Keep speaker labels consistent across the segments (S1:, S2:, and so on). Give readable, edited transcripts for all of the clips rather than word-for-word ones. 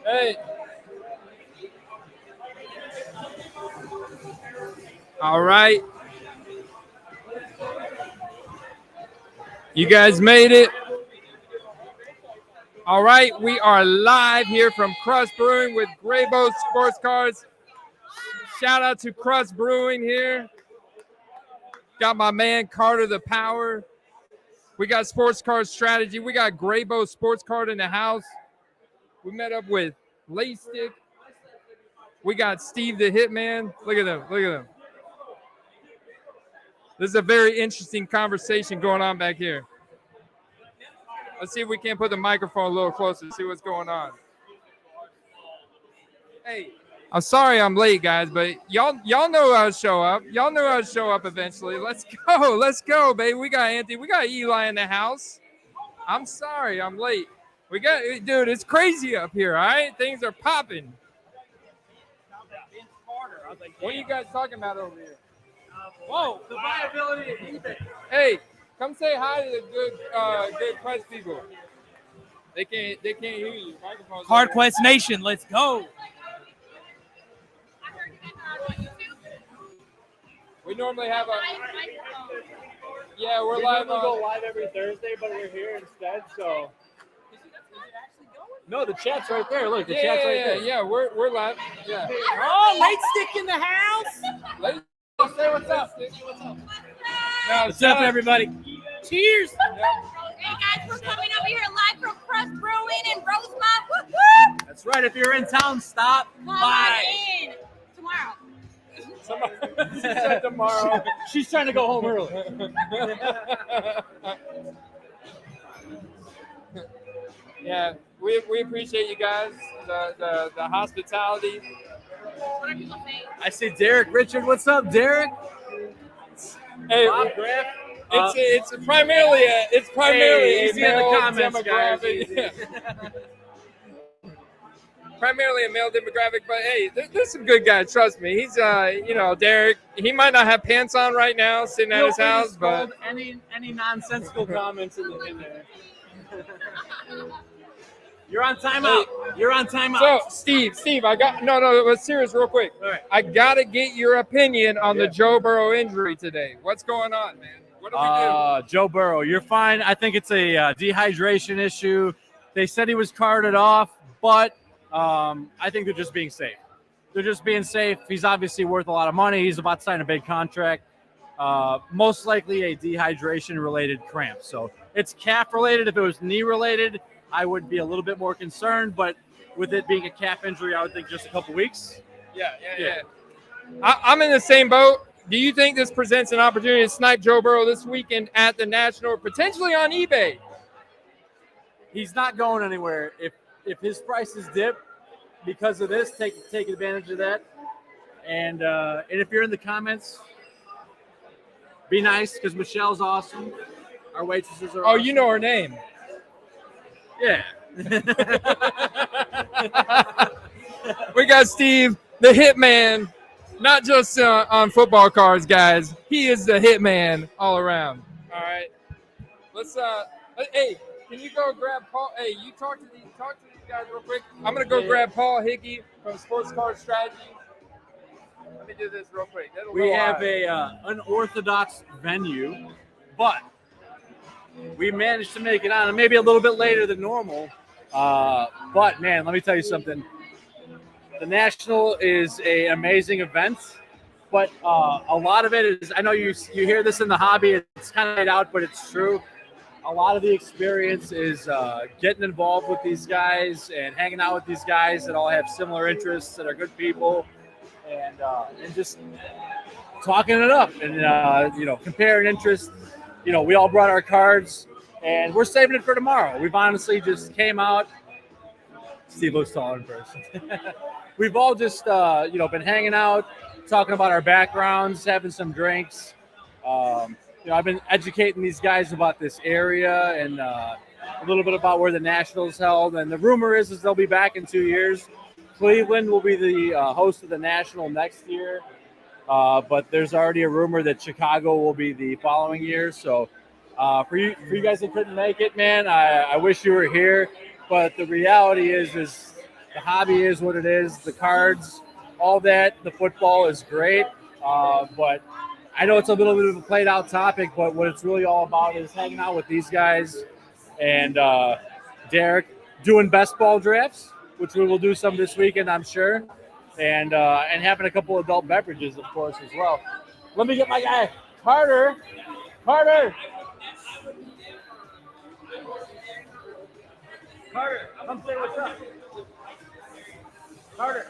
S1: Hey. All right. You guys made it. All right, we are live here from Crust Brewing with Graybo Sports Cars. Shout out to Crust Brewing here. Got my man Carter the Power. We got Sports Car Strategy. We got Graybo Sports Card in the house. We met up with Laystick. We got Steve the Hitman. Look at them. Look at them. This is a very interesting conversation going on back here. Let's see if we can put the microphone a little closer to see what's going on. Hey, I'm sorry I'm late, guys, but y'all know I'll show up. Y'all know I'll show up eventually. Let's go, baby. We got Anthony. We got Eli in the house. I'm sorry I'm late. Dude, it's crazy up here, all right? Things are popping. What are you guys talking about over here?
S2: Whoa, the viability of eBay.
S1: Hey, come say hi to the good press people. They can't hear you.
S2: Hard Quest Nation, let's go.
S1: We normally have we're live.
S3: We go live every Thursday, but we're here instead. So. No, the chat's right there. Look, the chat's right there.
S1: Yeah, we're live. Yeah.
S2: Oh, late stick in the house.
S1: Say what's up.
S2: What's up, everybody? Cheers.
S4: Hey guys, we're coming over here live from Crust Brewing in Rosemont. Woo-hoo!
S2: That's right. If you're in town, stop by.
S4: In tomorrow.
S3: She said tomorrow. She's trying to go home early.
S1: Yeah, we appreciate you guys, the hospitality.
S4: What are people saying?
S2: I see Derek Richard. What's up, Derek?
S1: Hey,
S2: Bob Graff.
S1: It's primarily a
S2: easy in the
S1: male
S2: comments,
S1: demographic. Primarily a male demographic, but hey, there's some good guys. Trust me. He's Derek. He might not have pants on right now, sitting at his house, but
S3: any nonsensical comments in there.
S2: You're on timeout. You're on timeout.
S1: So, Steve, I got no. Let's serious real quick.
S2: All right.
S1: I gotta get your opinion on the Joe Burrow injury today. What's going on, man? What do we do?
S3: Joe Burrow, you're fine. I think it's a dehydration issue. They said he was carted off, but I think they're just being safe. They're just being safe. He's obviously worth a lot of money. He's about to sign a big contract. Most likely a dehydration-related cramp. So it's calf-related. If it was knee-related, I would be a little bit more concerned, but with it being a calf injury, I would think just a couple weeks.
S1: Yeah. I'm in the same boat. Do you think this presents an opportunity to snipe Joe Burrow this weekend at the National, or potentially on eBay?
S3: He's not going anywhere. If his prices dip because of this, take advantage of that. And if you're in the comments, be nice because Michelle's awesome. Our waitresses are awesome.
S1: You know her name.
S3: Yeah.
S1: We got Steve, the Hitman, not just on football cards, guys. He is the Hitman all around. All right. Let's hey, can you go grab Paul? Hey, you talk to these guys real quick. I'm gonna go grab Paul Hickey from Sports Card Strategy. Let me do this real quick.
S3: We have a unorthodox venue, but we managed to make it on, maybe a little bit later than normal. But man, let me tell you something. The National is an amazing event, but a lot of it is, I know you hear this in the hobby, it's kind of laid out, but it's true. A lot of the experience is getting involved with these guys and hanging out with these guys that all have similar interests, that are good people, and just talking it up and, comparing interests. We all brought our cards, and we're saving it for tomorrow. We've honestly just came out. Steve looks taller in person. We've all just, been hanging out, talking about our backgrounds, having some drinks. I've been educating these guys about this area and a little bit about where the Nationals held. And the rumor is they'll be back in 2 years. Cleveland will be the host of the National next year. But there's already a rumor that Chicago will be the following year. So For you guys that couldn't make it, man, I wish you were here. But the reality is the hobby is what it is. The cards, all that, the football is great. But I know it's a little bit of a played out topic, but what it's really all about is hanging out with these guys and Derek doing best ball drafts, which we will do some this weekend, I'm sure, and having a couple adult beverages, of course, as well. Let me get my guy, Carter. Carter, come say what's up. Carter.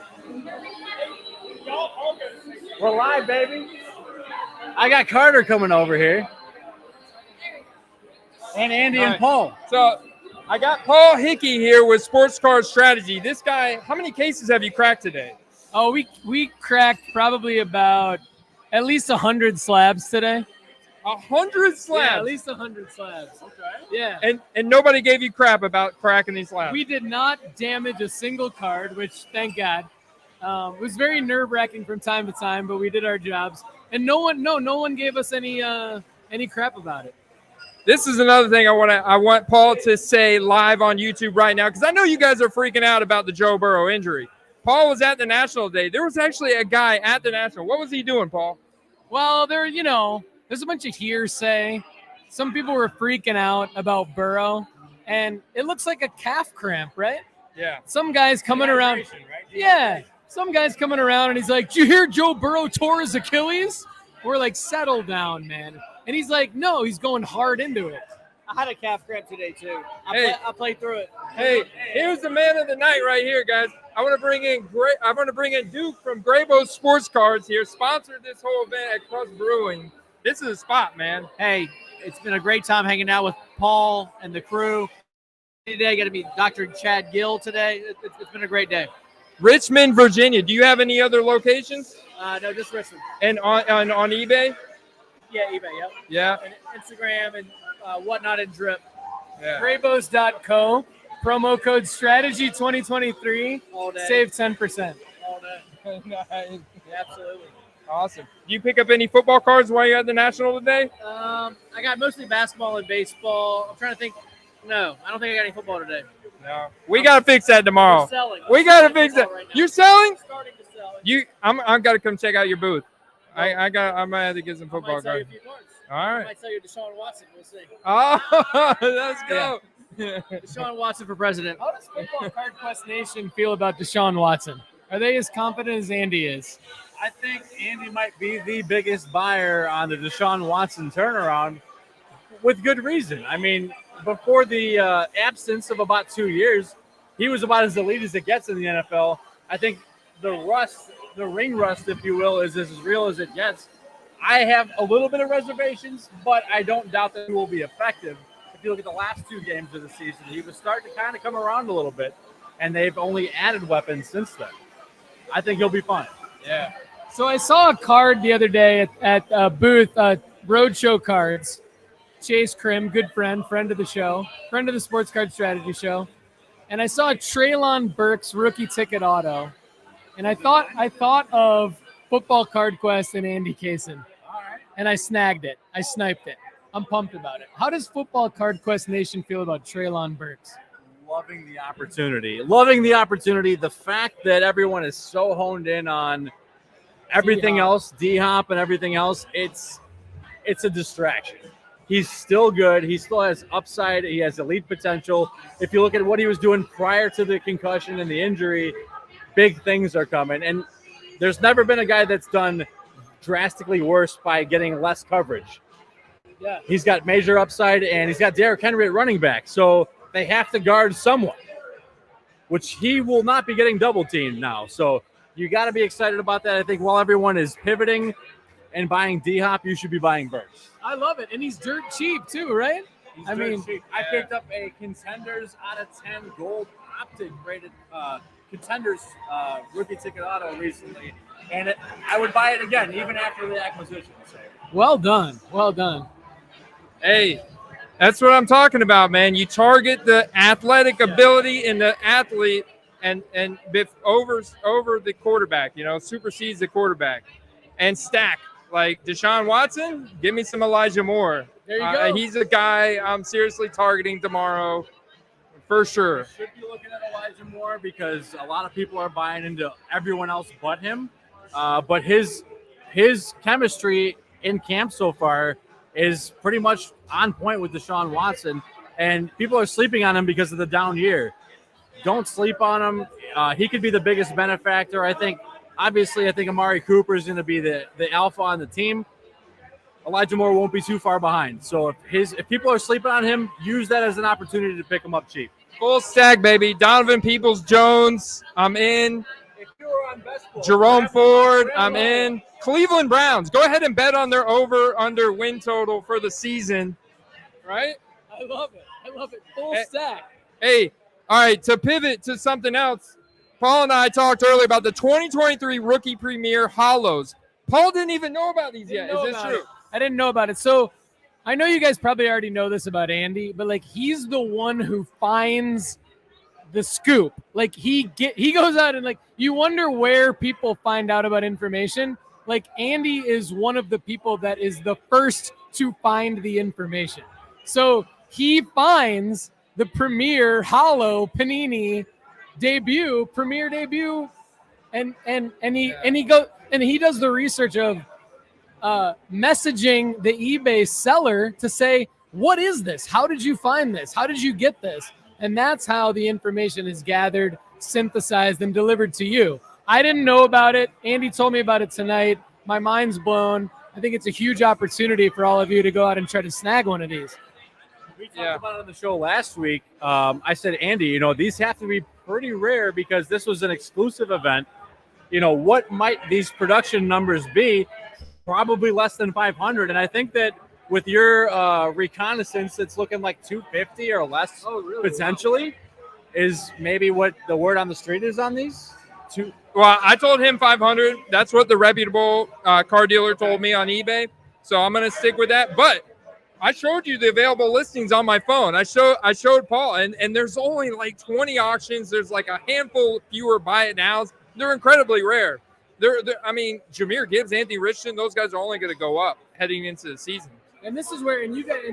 S3: We're live, baby. I got Carter coming over here. And Andy and Paul.
S1: So I got Paul Hickey here with Sports Card Strategy. This guy, how many cases have you cracked today?
S5: Oh, we cracked probably about at least 100 slabs today.
S1: 100 slabs?
S5: Yeah, at least 100 slabs.
S3: Okay.
S5: Yeah.
S1: And nobody gave you crap about cracking these slabs?
S5: We did not damage a single card, which thank God. It was very nerve-wracking from time to time, but we did our jobs. And no one gave us any crap about it.
S1: This is another thing I want Paul to say live on YouTube right now, because I know you guys are freaking out about the Joe Burrow injury. Paul was at the National today. There was actually a guy at the National. What was he doing, Paul?
S5: Well, there's a bunch of hearsay. Some people were freaking out about Burrow, and it looks like a calf cramp, right?
S1: Yeah.
S5: Some guy's coming around.
S3: Right?
S5: Yeah. Some guy's coming around, and he's like, "Did you hear Joe Burrow tore his Achilles?" We're like, "Settle down, man." And he's like, "No, he's going hard into it."
S2: I had a calf cramp today too. I played through it.
S1: Hey, here's the man of the night right here, guys. I want to bring in Duke from Graybo Sports Cards here, sponsored this whole event at Crust Brewing. This is a spot, man.
S2: Hey, it's been a great time hanging out with Paul and the crew. Today, I got to meet Dr. Chad Gill today. It's been a great day.
S1: Richmond, Virginia. Do you have any other locations?
S2: No, just Richmond.
S1: And on eBay?
S2: Yeah, eBay, yep.
S1: Yeah.
S2: And Instagram and whatnot and Drip.
S1: Yeah.
S5: Graybos.co, promo code strategy 2023,
S2: All day.
S5: save 10%.
S2: All day.
S1: Nice.
S2: Yeah, absolutely.
S1: Awesome. Do you pick up any football cards while you're at the National today?
S2: I got mostly basketball and baseball. I'm trying to think. No, I don't think I got any football today.
S1: No. We got to fix that tomorrow.
S2: I'm selling.
S1: We got to fix that.
S2: Right now.
S1: You're selling?
S2: I'm starting to sell it.
S1: I'm got to come check out your booth. I might have to get some
S2: I
S1: football
S2: might sell you a
S1: cards.
S2: few cards.
S1: All
S2: I
S1: right.
S2: might sell you Deshaun Watson. We'll see.
S1: Oh, let's go.
S2: Deshaun Watson for president.
S5: How does Football Card Quest Nation feel about Deshaun Watson? Are they as confident as Andy is?
S3: I think Andy might be the biggest buyer on the Deshaun Watson turnaround with good reason. I mean, before the absence of about 2 years, he was about as elite as it gets in the NFL. I think the ring rust, if you will, is as real as it gets. I have a little bit of reservations, but I don't doubt that he will be effective. If you look at the last 2 games of the season, he was starting to kind of come around a little bit, and they've only added weapons since then. I think he'll be fine.
S1: Yeah.
S5: So I saw a card the other day at a booth, Roadshow Cards. Chase Krim, good friend of the show, friend of the Sports Card Strategy show. And I saw Treylon Burks rookie ticket auto. And I thought of Football Card Quest and Andy Kaysen. And I snagged it. I sniped it. I'm pumped about it. How does Football Card Quest Nation feel about Treylon Burks?
S3: Loving the opportunity. Loving the opportunity. The fact that everyone is so honed in on everything else, D-Hop and everything else, it's a distraction. He's still good. He still has upside. He has elite potential. If you look at what he was doing prior to the concussion and the injury, big things are coming. And there's never been a guy that's done drastically worse by getting less coverage.
S5: Yeah.
S3: He's got major upside, and he's got Derrick Henry at running back. So they have to guard someone, which he will not be getting double teamed now. So you got to be excited about that. I think while everyone is pivoting and buying D-Hop, you should be buying Burks.
S5: I love it. And he's dirt cheap too, right?
S3: I picked up a Contenders out of 10 gold optic rated Contenders rookie ticket auto recently. And I would buy it again, even after the acquisition. So.
S5: Well done. Well done.
S1: Hey, that's what I'm talking about, man. You target the athletic ability in the athlete and over the quarterback, supersedes the quarterback, and stack. Like Deshaun Watson, give me some Elijah Moore.
S5: There you go.
S1: He's a guy I'm seriously targeting tomorrow for sure.
S3: Should be looking at Elijah Moore because a lot of people are buying into everyone else but him. But his chemistry in camp so far is pretty much on point with Deshaun Watson, and people are sleeping on him because of the down year. Don't sleep on him. He could be the biggest benefactor. I think Amari Cooper is going to be the alpha on the team. Elijah Moore won't be too far behind. So if people are sleeping on him, use that as an opportunity to pick him up cheap.
S1: Full stack, baby. Donovan Peoples-Jones, I'm in.
S3: If you were on best ball,
S1: Jerome Ford, I'm in. Cleveland Browns, go ahead and bet on their over-under win total for the season, right?
S5: I love it. Full stack.
S1: Hey, all right, to pivot to something else, Paul and I talked earlier about the 2023 Rookie Premier Hollows. Paul didn't even know about these yet. Is this true?
S5: I didn't know about it. So I know you guys probably already know this about Andy, but like he's the one who finds the scoop. Like he goes out and like you wonder where people find out about information. Like Andy is one of the people that is the first to find the information. So he finds the premier Hollow Panini premier debut, and he does the research of messaging the eBay seller to say, what is this? How did you find this? How did you get this? And that's how the information is gathered, synthesized, and delivered to you. I didn't know about it. Andy told me about it tonight. My mind's blown. I think it's a huge opportunity for all of you to go out and try to snag one of these.
S3: We talked about it on the show last week. I said, Andy, these have to be pretty rare because this was an exclusive event. What might these production numbers be? Probably less than 500. And I think that with your reconnaissance, it's looking like 250 or less potentially. Wow. Is maybe what the word on the street is on these?
S1: Well, I told him 500. That's what the reputable car dealer told me on eBay. So I'm going to stick with that. But I showed you the available listings on my phone. I showed Paul, and there's only like 20 auctions. There's like a handful fewer buy it nows. They're incredibly rare. I mean, Jahmyr Gibbs, Anthony Richardson, those guys are only going to go up heading into the season.
S5: And this is where,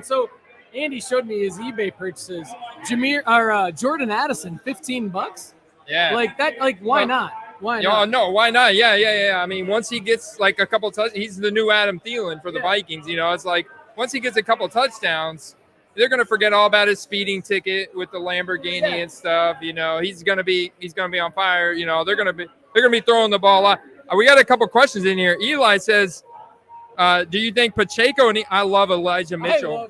S5: so Andy showed me his eBay purchases. Jordan Addison, $15.
S1: Yeah.
S5: Like that. Like why not? Why not?
S1: No, why not? Yeah. I mean, once he gets like a couple he's the new Adam Thielen for the Vikings. It's like once he gets a couple touchdowns, they're gonna forget all about his speeding ticket with the Lamborghini and stuff. He's gonna be on fire. They're gonna be throwing the ball a lot. We got a couple questions in here. Eli says, "Do you think Pacheco?" And I love Elijah Mitchell.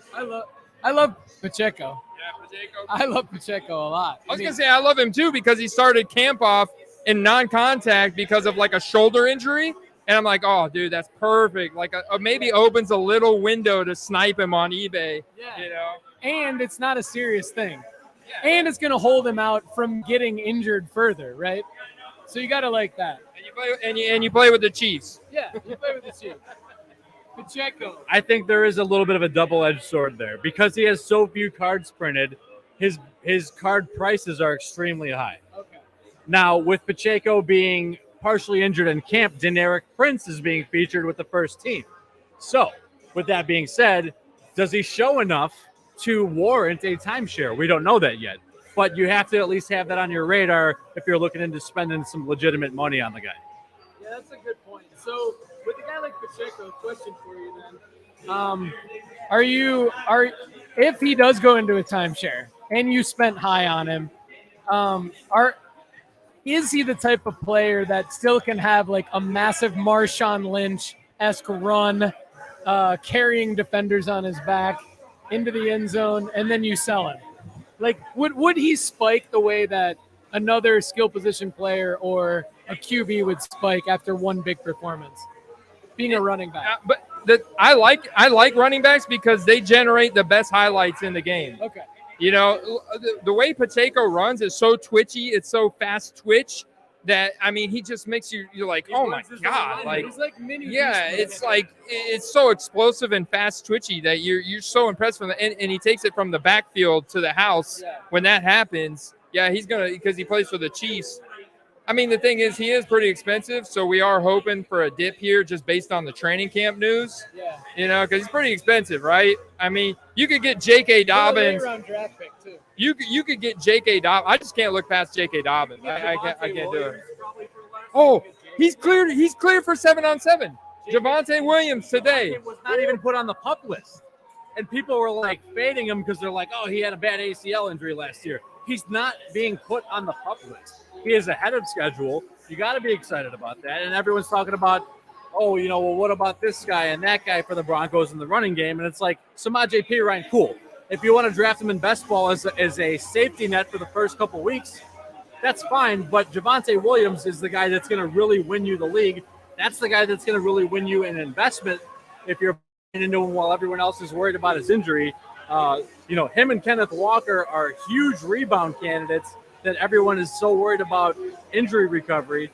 S5: I love Pacheco.
S1: Yeah, Pacheco.
S5: I love Pacheco a lot.
S1: I was gonna say I love him too because he started camp off in non-contact because of like a shoulder injury, and I'm like, oh, dude, that's perfect. Like, maybe opens a little window to snipe him on eBay.
S5: Yeah. And it's not a serious thing, and it's gonna hold him out from getting injured further, right? So you gotta like that.
S1: And you play with the Chiefs.
S5: Yeah, you play with the Chiefs. Pacheco.
S3: I think there is a little bit of a double-edged sword there because he has so few cards printed. His card prices are extremely high.
S5: Okay.
S3: Now, with Pacheco being partially injured in camp, Deneric Prince is being featured with the first team. So, with that being said, does he show enough to warrant a timeshare? We don't know that yet. But you have to at least have that on your radar if you're looking into spending some legitimate money on the guy.
S5: Yeah, that's a good point. So, with a guy like Pacheco, question for you then. If he does go into a timeshare and you spent high on him, is he the type of player that still can have like a massive Marshawn Lynch-esque run, carrying defenders on his back into the end zone, and then you sell him? Like, would he spike the way that another skill position player or a QB would spike after one big performance, being a running back?
S1: But I like running backs because they generate the best highlights in the game.
S5: Okay.
S1: The way Pacheco runs is so twitchy. It's so fast twitch that, I mean, he just makes you're like, oh my God. Like,
S5: he's like mini.
S1: yeah, it's like, it's so explosive and fast twitchy that you're so impressed from and he takes it from the backfield to the house.
S5: Yeah.
S1: When that happens, yeah, he's going to, because he plays for the Chiefs. I mean, the thing is, he is pretty expensive, so we are hoping for a dip here just based on the training camp news.
S5: Yeah.
S1: You know, because he's pretty expensive, right? I mean, you could get J.K. Dobbins.
S5: Round draft pick too.
S1: You could get J.K. Dobbins. I just can't look past J.K. Dobbins. I can't do it. Oh, he's cleared. He's cleared for 7-on-7. Javonte Williams today.
S3: Was not even put on the PUP list, and people were like fading him because they're like, oh, he had a bad ACL injury last year. He's not being put on the PUP list. He is ahead of schedule. You got to be excited about that. And everyone's talking about, oh, you know, well, what about this guy and that guy for the Broncos in the running game? And it's like, Samaj P. Ryan, cool. If you want to draft him in best ball as a safety net for the first couple weeks, that's fine. But Javonte Williams is the guy that's going to really win you the league. That's the guy that's going to really win you an investment if you're playing into him while everyone else is worried about his injury. You know, him and Kenneth Walker are huge rebound candidates that everyone is so worried about injury recovery.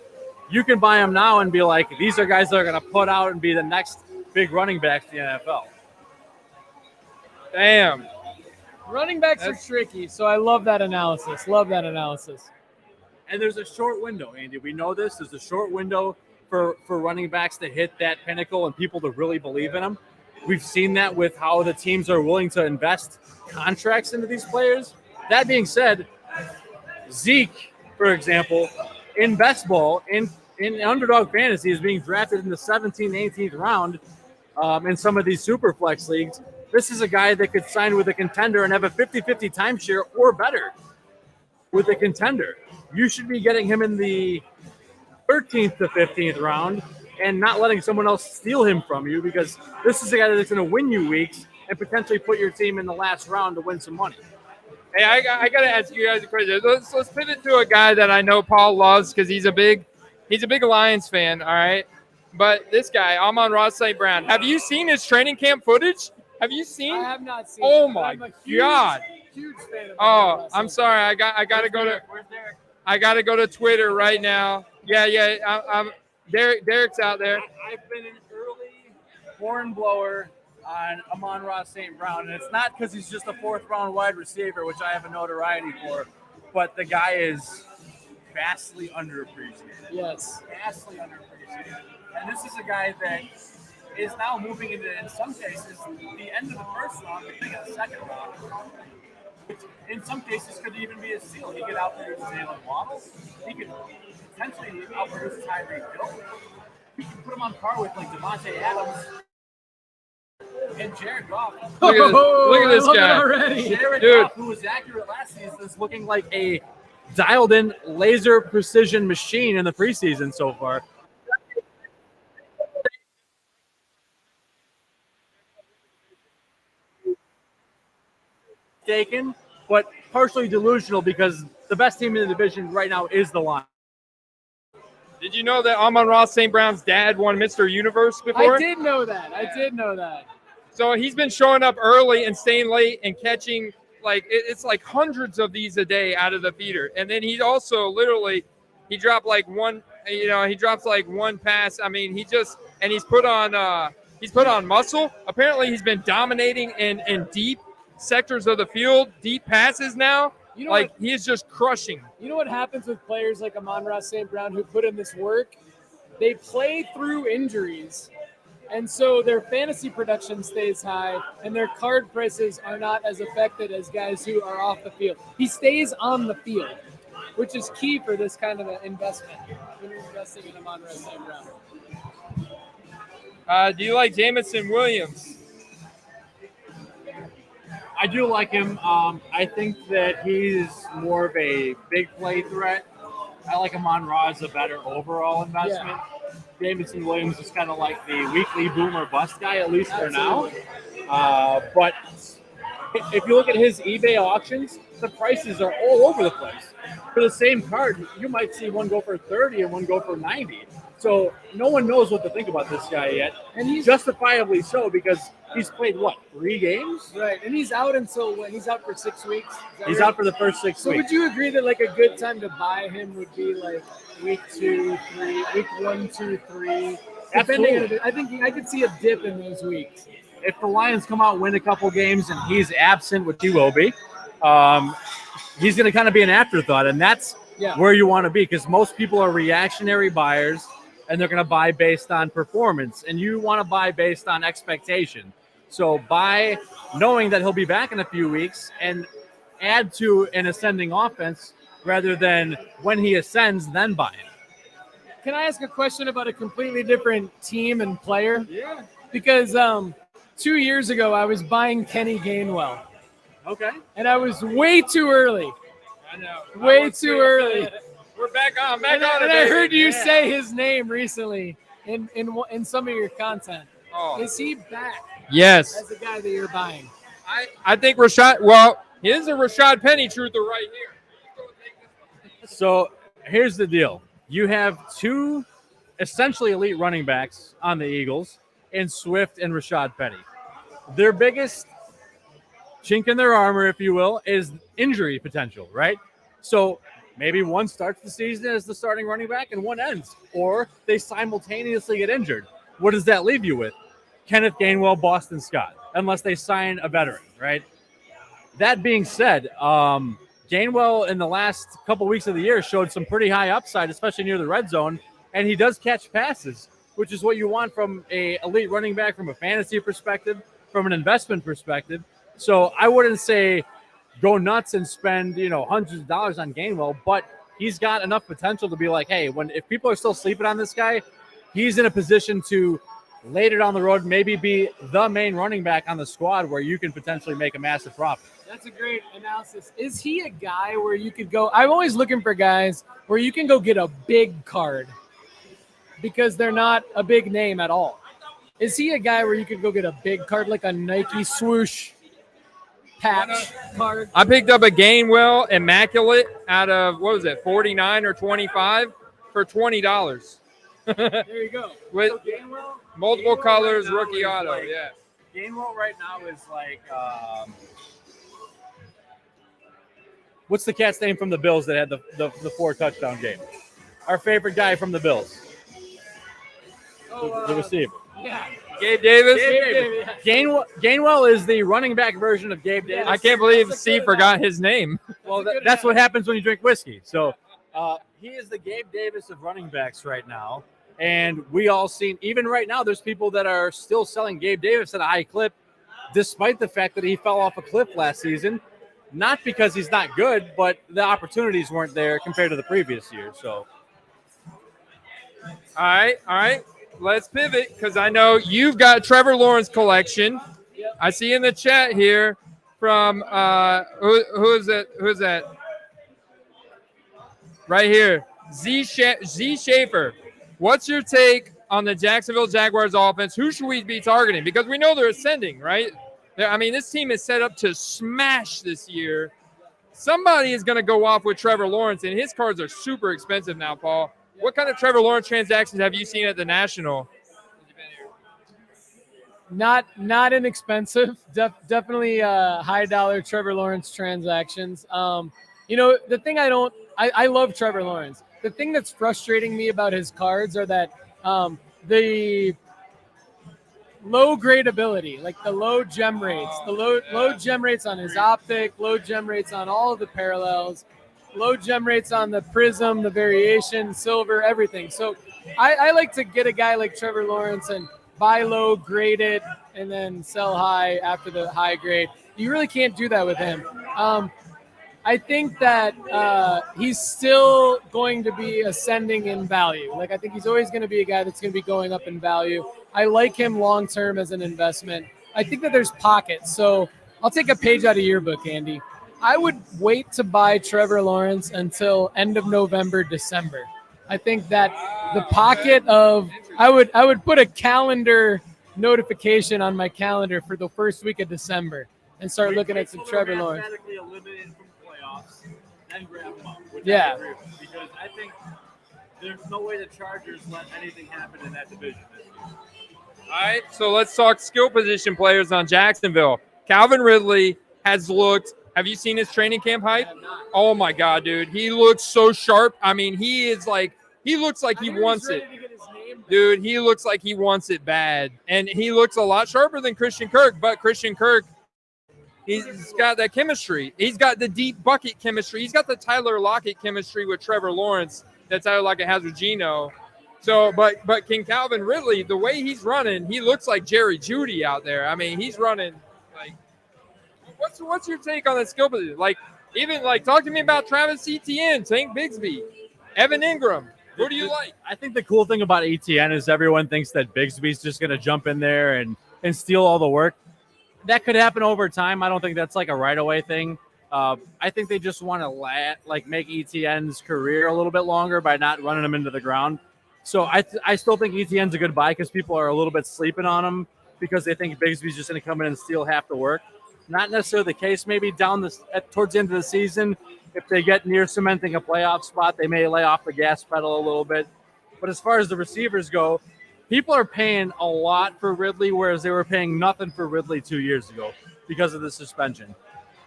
S3: You can buy them now and be like, these are guys that are going to put out and be the next big running backs in the NFL.
S1: Damn.
S5: Running backs are tricky, so I love that analysis.
S3: And there's a short window, Andy. We know this. There's a short window for running backs to hit that pinnacle and people to really believe in them. We've seen that with how the teams are willing to invest contracts into these players. That being said, Zeke, for example, in best ball, in underdog fantasy, is being drafted in the 17th, 18th round in some of these super flex leagues. This is a guy that could sign with a contender and have a 50-50 timeshare or better with a contender. You should be getting him in the 13th to 15th round and not letting someone else steal him from you, because this is a guy that's going to win you weeks and potentially put your team in the last round to win some money.
S1: Hey, I got to ask you guys a question. Let's pivot to a guy that I know Paul loves because he's a big Lions fan, all right? But this guy, Amon-Ra St. Brown, have you seen his training camp footage? Have you seen?
S5: I have not seen.
S1: Oh
S5: it,
S1: my
S5: I'm a huge,
S1: God!
S5: Huge fan of
S1: Oh, I'm sorry. I got to go to. I got to go to Twitter right now. Yeah. I'm Derek's out there.
S3: I've been an early horn blower on Amon-Ra St. Brown, and it's not because he's just a fourth-round wide receiver, which I have a notoriety for, but the guy is vastly underappreciated.
S5: Yes.
S3: Vastly underappreciated. And this is a guy that is now moving into, in some cases, the end of the first round, beginning of the second round, which in some cases could even be a steal. He could outproduce Jalen Waddle. He could potentially outproduce Tyreek Hill. You can put him on par with like Devontae Adams and Jared Goff.
S1: Look at this guy
S5: already.
S3: Jared
S1: Dude.
S3: Goff, who was accurate last season, is looking like a dialed-in laser precision machine in the preseason so far. Taken, but partially delusional because the best team in the division right now is the Lions.
S1: Did you know that Amon-Ra St. Brown's dad won Mr. Universe before?
S5: I did know that.
S1: So he's been showing up early and staying late and catching it's like hundreds of these a day out of the feeder. And then he also he dropped like one, he drops like one pass. I mean, he's put on muscle. Apparently he's been dominating in deep sectors of the field, deep passes now. He is just crushing.
S5: You know what happens with players like Amon-Ra St. Brown who put in this work? They play through injuries, and so their fantasy production stays high, and their card prices are not as affected as guys who are off the field. He stays on the field, which is key for this kind of an investment when you're investing in Amon-Ra St. Brown.
S1: Do you like Jamison Williams?
S3: I do like him. I think that he's more of a big play threat. I like Amon-Ra as a better overall investment. Yeah. Jamison Williams is kind of like the weekly boom or bust guy, at least for now. But if you look at his eBay auctions, the prices are all over the place. For the same card, you might see one go for 30 and one go for 90. So no one knows what to think about this guy yet. And he's justifiably so because he's played, 3 games?
S5: Right, and he's out he's out for 6 weeks.
S3: He's out for the first 6
S5: so
S3: weeks.
S5: Would you agree that a good time to buy him would be week 2, 3, week 1, 2, 3?
S3: Absolutely.
S5: I think I could see a dip in those weeks.
S3: If the Lions come out, win a couple games, and he's absent, which he will be, he's going to kind of be an afterthought, and that's where you want to be, because most people are reactionary buyers and they're going to buy based on performance, and you want to buy based on expectation. So buy knowing that he'll be back in a few weeks and add to an ascending offense rather than when he ascends, then buy him.
S5: Can I ask a question about a completely different team and player?
S3: Yeah.
S5: Because 2 years ago, I was buying Kenny Gainwell,
S3: Okay.
S5: and I was way too early.
S1: I know.
S5: Way too early.
S1: We're back on.
S5: And I heard you say his name recently in some of your content.
S1: Oh.
S5: Is he back
S1: Yes.
S5: as the guy that you're buying?
S1: I think Rashad. Well, here's a Rashad Penny truther right here.
S3: So here's the deal. You have two essentially elite running backs on the Eagles in Swift and Rashad Penny. Their biggest chink in their armor, if you will, is injury potential, right? So maybe one starts the season as the starting running back and one ends, or they simultaneously get injured. What does that leave you with? Kenneth Gainwell, Boston Scott, unless they sign a veteran, right? That being said, Gainwell in the last couple weeks of the year showed some pretty high upside, especially near the red zone, and he does catch passes, which is what you want from a elite running back from a fantasy perspective, from an investment perspective. So I wouldn't say go nuts and spend, hundreds of dollars on Gainwell, but he's got enough potential to be like, hey, if people are still sleeping on this guy, he's in a position to later down the road maybe be the main running back on the squad where you can potentially make a massive profit.
S5: That's a great analysis. Is he a guy where you could go? I'm always looking for guys where you can go get a big card because they're not a big name at all. Is he a guy where you could go get a big card like a Nike swoosh patch card?
S1: I picked up a Gainwell Immaculate out of, 49 or 25 for $20.
S5: There you go.
S1: With
S3: Gainwell,
S1: multiple
S3: Gainwell
S1: colors,
S3: right now
S1: rookie
S3: is
S1: auto,
S3: like-
S1: yeah.
S3: Gainwell right now is like, what's the cat's name from the Bills that had the 4 touchdown game? Our favorite guy from the Bills. The receiver.
S5: Yeah.
S1: Gabe Davis.
S3: Gainwell is the running back version of Gabe Davis.
S1: I can't believe
S5: That's a
S1: Steve
S5: good
S1: forgot his name.
S3: Well,
S5: That's a good
S3: that's what
S5: analogy.
S3: happens when you drink whiskey. So he is the Gabe Davis of running backs right now. And we all seen, even right now, there's people that are still selling Gabe Davis at a high clip, despite the fact that he fell off a cliff last season. Not because he's not good, but the opportunities weren't there compared to the previous year. So,
S1: All right. Let's pivot because I know you've got a Trevor Lawrence collection.
S5: Yep.
S1: I see in the chat here from who's that? Right here, Z Schaefer. What's your take on the Jacksonville Jaguars offense? Who should we be targeting? Because we know they're ascending, right? This team is set up to smash this year. Somebody is going to go off with Trevor Lawrence, and his cards are super expensive now, Paul. What kind of Trevor Lawrence transactions have you seen at the National?
S5: Not inexpensive. Definitely high dollar Trevor Lawrence transactions. The thing I love Trevor Lawrence. The thing that's frustrating me about his cards are that the low gradability, like the low gem rates, the low gem rates on his optic, low gem rates on all of the parallels, low gem rates on the prism, the variation, silver, everything. So I like to get a guy like Trevor Lawrence and buy low, grade it, and then sell high after the high grade. You really can't do that with him. I think that he's still going to be ascending in value. Like, I think he's always going to be a guy that's going to be going up in value. I like him long-term as an investment. I think that there's pockets. So I'll take a page out of your book, Andy. I would wait to buy Trevor Lawrence until end of November, December. I think that the pocket of I would put a calendar notification on my calendar for the first week of December and start looking at some Trevor Lawrence.
S3: Eliminated from playoffs, then grab them up.
S5: Yeah.
S3: Because I think there's no way the Chargers let anything happen in that division this year.
S1: All right, so let's talk skill position players on Jacksonville. Calvin Ridley has looked. Have you seen his training camp hype? Oh my God, dude, he looks so sharp. He looks like he wants it. Dude, he looks like he wants it bad. And he looks a lot sharper than Christian Kirk. But Christian Kirk, He's got that chemistry. He's got the deep bucket chemistry. He's got the Tyler Lockett chemistry with Trevor Lawrence that Tyler Lockett has with Geno. So, but King Calvin Ridley, the way he's running, he looks like Jerry Jeudy out there. I mean, he's running like. What's your take on that skill position? Like, even like, talk to me about Travis Etienne, Tank Bigsby, Evan Ingram. Who do you like?
S3: I think the cool thing about ETN is everyone thinks that Bigsby's just going to jump in there and steal all the work. That could happen over time. I don't think that's like a right away thing. I think they just want to make ETN's career a little bit longer by not running him into the ground. So I still think ETN's a good buy because people are a little bit sleeping on him because they think Bigsby's just going to come in and steal half the work. Not necessarily the case. Maybe towards the end of the season, if they get near cementing a playoff spot, they may lay off the gas pedal a little bit. But as far as the receivers go, people are paying a lot for Ridley, whereas they were paying nothing for Ridley 2 years ago because of the suspension.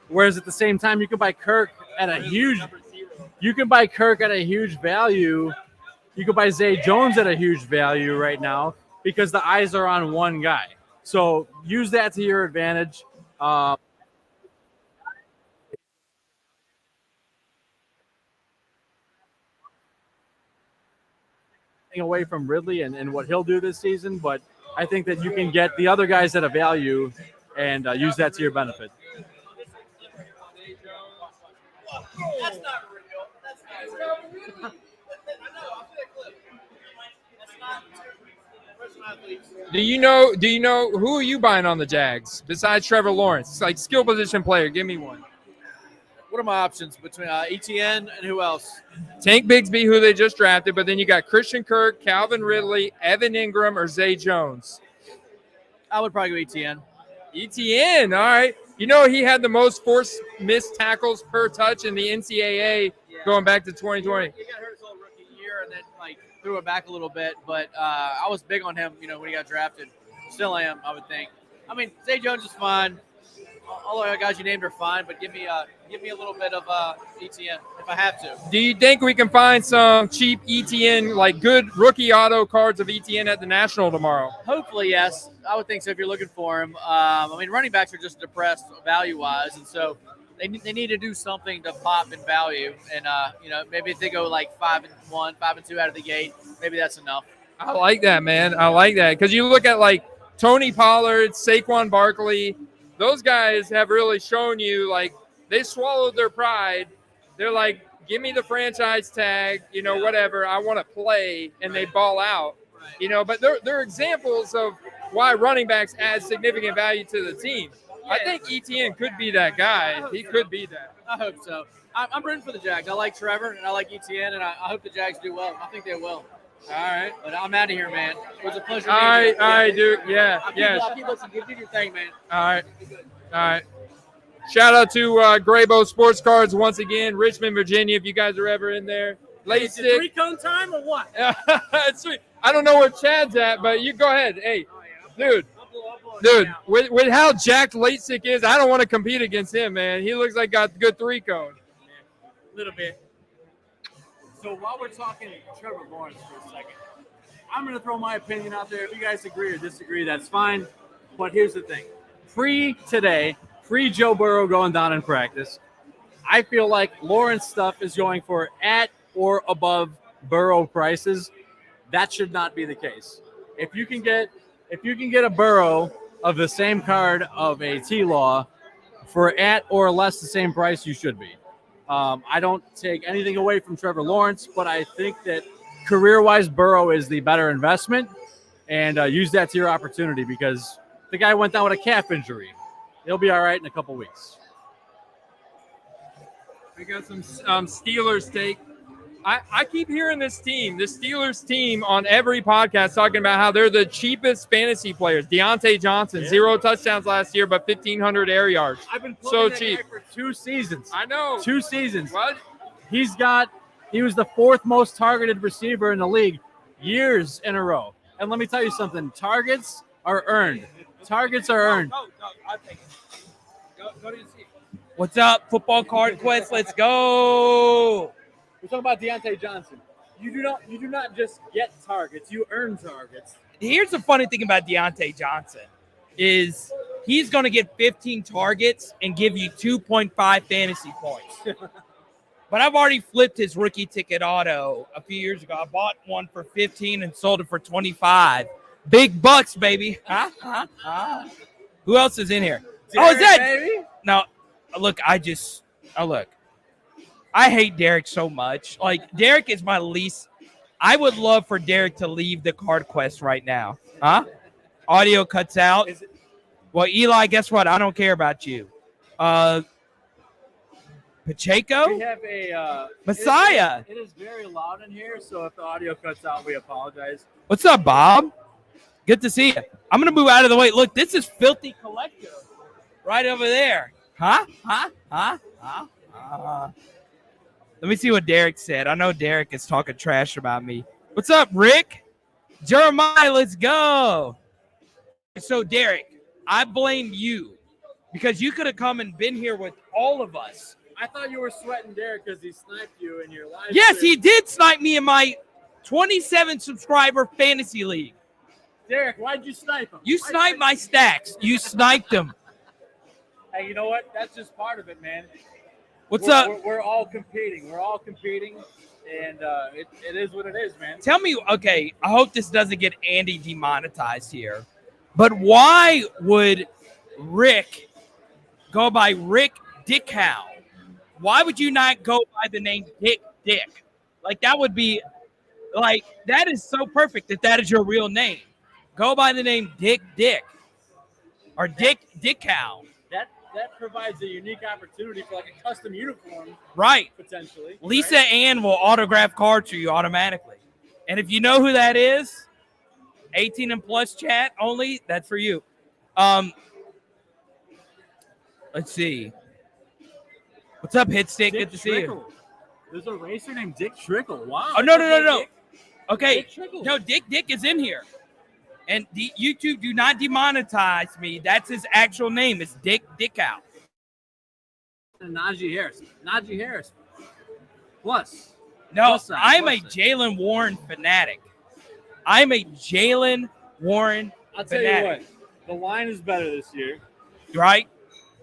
S3: Whereas at the same time, you can buy Kirk at a huge value. You could buy Zay Jones at a huge value right now because the eyes are on one guy. So use that to your advantage. Away from Ridley and what he'll do this season, but I think that you can get the other guys at a value and use that to your benefit.
S2: That's not real. That's not real.
S1: Do you know who are you buying on the Jags besides Trevor Lawrence? Like skill position player, give me one.
S2: What are my options between ETN and who else?
S1: Tank Bigsby, who they just drafted, but then you got Christian Kirk, Calvin Ridley, Evan Ingram, or Zay Jones.
S2: I would probably go ETN.
S1: ETN, all right. You know he had the most forced missed tackles per touch in the NCAA going back to 2020.
S2: He got hurt his whole rookie year and then threw it back a little bit, but I was big on him, when he got drafted. Still am, I would think. I mean, Zay Jones is fine. All the guys you named are fine, but give me a little bit of ETN if I have to.
S1: Do you think we can find some cheap ETN, like good rookie auto cards of ETN at the National tomorrow?
S2: Hopefully, yes. I would think so if you're looking for him. I mean, running backs are just depressed value-wise, and so they need to do something to pop in value. And, maybe if they go 5-1, 5-2 out of the gate, maybe that's enough.
S1: I like that, man. I like that. Because you look at, Tony Pollard, Saquon Barkley, those guys have really shown you, they swallowed their pride. They're like, give me the franchise tag, whatever. I want to play, and they ball out. But they're examples of why running backs add significant value to the team. I think ETN could be that guy. He could be that.
S2: I hope so. I'm rooting for the Jags. I like Trevor, and I like ETN, and I hope the Jags do well. I think they will.
S1: All right.
S2: But I'm out of here, man. It was a pleasure.
S1: All right, dude. Yeah.
S2: I'll keep listening. You do your thing, man.
S1: All right. Shout out to Graybo Sports Cards once again, Richmond, Virginia. If you guys are ever in there,
S2: Is it 3-cone time or what?
S1: It's sweet. I don't know where Chad's at, but you go ahead. Hey, dude, with how jacked Latesick is, I don't want to compete against him, man. He looks like got a good 3-cone.
S2: A little bit.
S3: So while we're talking Trevor Lawrence for a second, I'm going to throw my opinion out there. If you guys agree or disagree, that's fine. But here's the thing. Pre-today, pre-Joe Burrow going down in practice, I feel like Lawrence stuff is going for at or above Burrow prices. That should not be the case. If you can get a Burrow of the same card of a T-Law for at or less the same price, you should be. I don't take anything away from Trevor Lawrence, but I think that career-wise, Burrow is the better investment, and use that to your opportunity because the guy went down with a calf injury. He'll be all right in a couple weeks.
S1: We got some Steelers take. I keep hearing the Steelers team on every podcast talking about how they're the cheapest fantasy players. Deontay Johnson, 0 touchdowns last year, but 1,500 air yards.
S3: I've been
S1: so
S3: that
S1: cheap
S3: guy for 2 seasons.
S1: I know.
S3: 2 seasons.
S1: What?
S3: He was the 4th most targeted receiver in the league years in a row. And let me tell you something. Targets are earned. Targets are earned.
S1: No, I'll take it. Go to your seat.
S6: What's up, Football Card Quest? Let's go.
S3: We're talking about Deontay Johnson. You do not just get targets. You earn targets.
S6: Here's the funny thing about Deontay Johnson. is he's going to get 15 targets and give you 2.5 fantasy points. But I've already flipped his rookie ticket auto a few years ago. I bought one for 15 and sold it for 25. Big bucks, baby. Who else is in here?
S3: Derek,
S6: is that?
S3: baby?
S6: No, look, look. I hate Derek so much. Like, Derek is my least. I would love for Derek to leave the card quest right now. Huh? Audio cuts out. Well, Eli, guess what? I don't care about you. Pacheco?
S3: We have a
S6: Messiah.
S3: It is very loud in here, so if the audio cuts out, we apologize.
S6: What's up, Bob? Good to see you. I'm going to move out of the way. Look, this is Filthy Collector right over there. Huh? Let me see what Derek said. I know Derek is talking trash about me. What's up, Rick? Jeremiah, let's go. So, Derek, I blame you because you could have come and been here with all of us.
S3: I thought you were sweating Derek because he sniped you in your live
S6: Yes,
S3: stream.
S6: he did snipe me in my 27 subscriber fantasy league.
S3: Derek, why'd you snipe him?
S6: You sniped my stacks. You sniped them.
S3: Hey, you know what? That's just part of it, man.
S6: What's up?
S3: We're all competing. We're all competing, and it is what it is, man.
S6: Tell me, okay, I hope this doesn't get Andy demonetized here, but why would Rick go by Rick Dickhow? Why would you not go by the name Dick? Like, that would be, like, that is so perfect that is your real name. Go by the name Dick or Dickhow.
S3: That provides a unique opportunity for like a custom uniform,
S6: Right.
S3: potentially.
S6: Lisa
S3: right?
S6: Ann will autograph cards to you automatically. And if you know who that is, 18 and plus chat only, that's for you. Let's see. What's up, Hitstick? Good to see you.
S3: There's a racer named Dick Trickle. Wow.
S6: Oh, no. Okay.
S3: Dick Trickle.
S6: No, Dick is in here. And YouTube do not demonetize me. That's his actual name. It's Dickhow.
S3: Najee Harris. Plus.
S6: No,
S3: Plus side,
S6: I'm
S3: plus
S6: a
S3: side.
S6: Jalen Warren fanatic. I'm a Jalen Warren
S3: I'll tell you
S6: fanatic.
S3: what. The line is better this year.
S6: Right?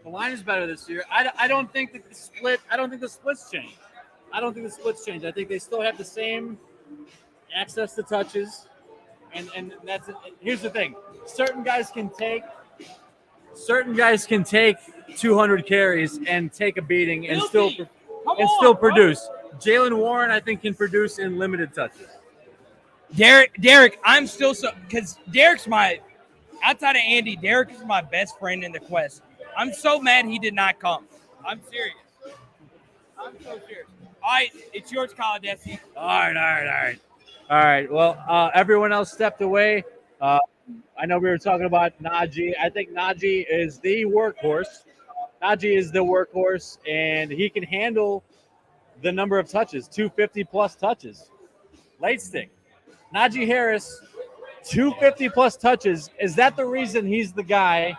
S3: The line is better this year. I don't think that the split. I don't think the splits change. I think they still have the same access to touches. And that's here's the thing. Certain guys can take 200 carries and take a beating and still produce. Jalen Warren, I think, can produce in limited touches.
S6: Derek, I'm still so because Derek's outside of Andy, Derek is my best friend in the quest. I'm so mad he did not come. I'm serious. I'm so serious. All right, it's yours, Kaladesi.
S3: All right. Well, everyone else stepped away. I know we were talking about Najee. I think Najee is the workhorse. And he can handle the number of touches, 250-plus touches. Late stick. Najee Harris, 250-plus touches. Is that the reason he's the guy,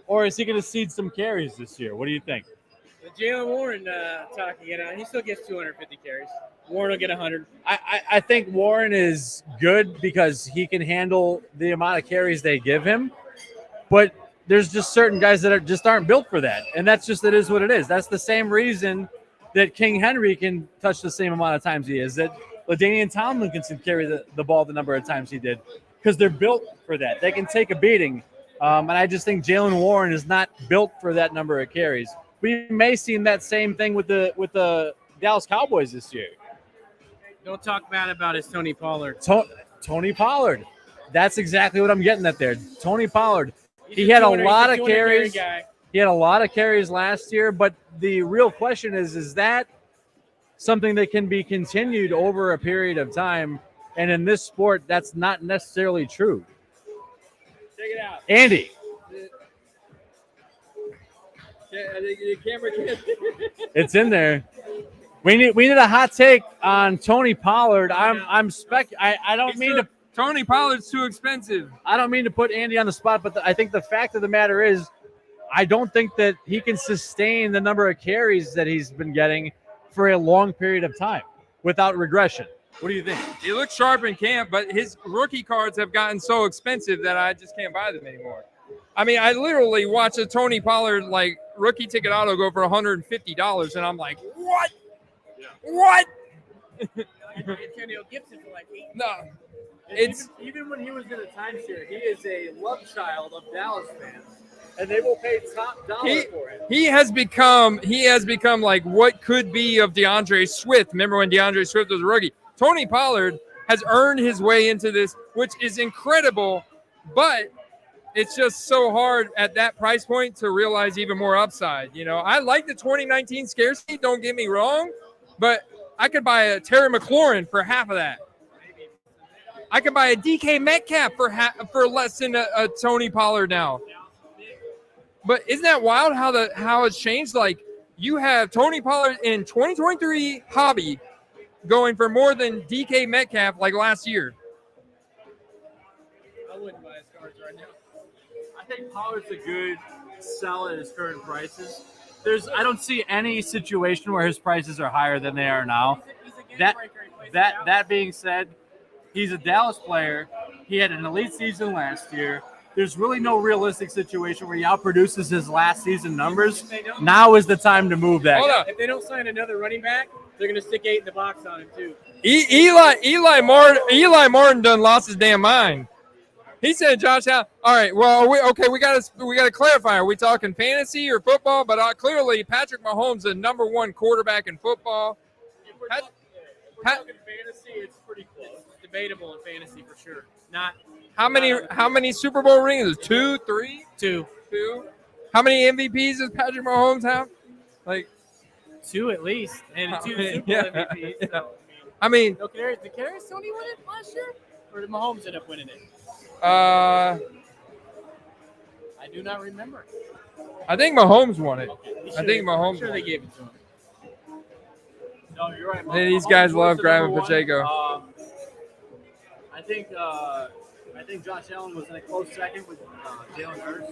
S3: or is he going to cede some carries this year? What do you think?
S7: Jalen Warren talking, he still gets 250 carries. Warren will get 100.
S3: I think Warren is good because he can handle the amount of carries they give him, but there's just certain guys that aren't built for that, and it is what it is. That's the same reason that King Henry can touch the same amount of times he is, that LaDainian Tomlinson can carry the ball the number of times he did, because they're built for that. They can take a beating, and I just think Jalen Warren is not built for that number of carries. We may see that same thing with the Dallas Cowboys this year.
S7: Don't talk bad about his Tony Pollard.
S3: Tony Pollard. That's exactly what I'm getting at there. Tony Pollard. He had a lot of carries. He had a lot of carries last year, but the real question is that something that can be continued over a period of time? And in this sport, that's not necessarily true.
S7: Check it out.
S3: Andy.
S7: The camera can't.
S3: It's in there. We need a hot take on Tony Pollard. I don't mean to.
S1: Tony Pollard's too expensive.
S3: I don't mean to put Andy on the spot, but I think the fact of the matter is, I don't think that he can sustain the number of carries that he's been getting for a long period of time without regression. What do you think?
S1: He looks sharp in camp, but his rookie cards have gotten so expensive that I just can't buy them anymore. I mean, I literally watched a Tony Pollard like rookie ticket auto go for $150, and I'm like, what?
S3: Yeah.
S1: What?
S7: Antonio Gibson for like 8.
S1: No,
S3: And
S1: it's
S3: even when he was in a timeshare, he is a love child of Dallas fans, and they will pay top dollar for it.
S1: he has become like what could be of DeAndre Swift. Remember when DeAndre Swift was a rookie? Tony Pollard has earned his way into this, which is incredible, but it's just so hard at that price point to realize even more upside. You know, I like the 2019 scarcity, don't get me wrong, but I could buy a Terry McLaurin for half of that. I could buy a DK Metcalf for less than a Tony Pollard now. But isn't that wild how it's changed? Like, you have Tony Pollard in 2023 hobby going for more than DK Metcalf like last year.
S7: I wouldn't buy his cards right now.
S3: I think Pollard's a good sell at his current prices. I don't see any situation where his prices are higher than they are now.
S7: He's a game
S3: That
S7: breaker. He plays
S3: that
S7: for
S3: that being said, he's a Dallas player. He had an elite season last year. There's really no realistic situation where he outproduces his last season numbers. Now is the time to move that.
S1: Hold
S3: guy.
S1: up.
S7: If they don't sign another running back, they're going to stick 8 in the box on him too.
S1: Eli Martin done lost his damn mind. He said Josh Allen. All right, well, we gotta clarify. Are we talking fantasy or football? But clearly, Patrick Mahomes, the number one quarterback in football.
S7: If we're
S1: Pat-
S7: talking fantasy, it's pretty close. It's debatable in fantasy for sure. Not
S1: How many Super Bowl rings? 2, 3,
S7: 2.
S1: 2. How many MVPs does Patrick Mahomes have? Like,
S7: 2 at least, and 2 Super Bowl
S1: Yeah.
S7: MVPs. So,
S1: I mean,
S7: no, did Kadarius Toney win it last year, or did Mahomes end up winning it?
S1: I
S7: I do not remember.
S1: think Mahomes won it.
S7: Okay,
S1: I think Mahomes.
S7: I'm sure they gave it to him.
S3: No, you're right.
S1: These
S3: Mahomes
S1: guys
S3: was
S1: love
S3: the
S1: grabbing
S3: number one.
S1: Pacheco.
S3: I think Josh Allen was in a close second with Jalen Hurts.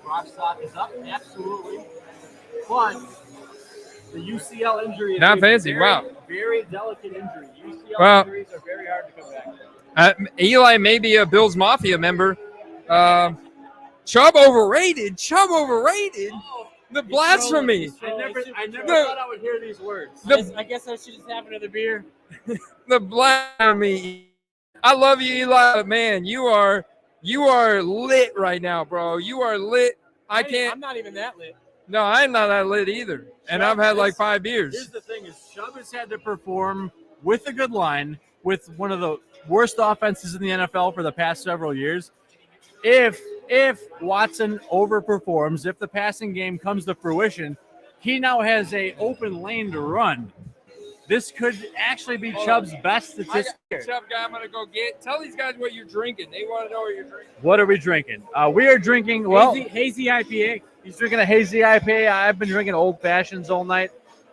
S3: Brock stock is up, absolutely. But the UCL injury is
S1: Not
S3: a
S1: fancy,
S3: very,
S1: wow.
S3: very delicate injury. UCL
S1: Well-
S3: injuries are very hard to come back from.
S1: Eli may be a Bills Mafia member. Chubb overrated. The blasphemy.
S3: I never
S1: No.
S3: thought I would hear these words.
S7: I guess I should just have another beer.
S1: The blasphemy. I love you, Eli, but man, you are lit right now, bro. You are lit. I can't.
S7: I'm not even that lit.
S1: No, I'm not that lit either. And I've had like 5 beers.
S3: Here's the thing: is Chubb has had to perform with a good line, with one of the worst offenses in the NFL for the past several years. If Watson overperforms, if the passing game comes to fruition, he now has a open lane to run. This could actually be Chubb's best
S1: I
S3: statistic.
S1: got Chubb guy. I'm gonna go get. Tell these guys what you're drinking. They want to know what you're drinking.
S3: What are we drinking? We are drinking. Well,
S7: hazy IPA.
S3: he's drinking a hazy IPA. I've been drinking old fashions all night.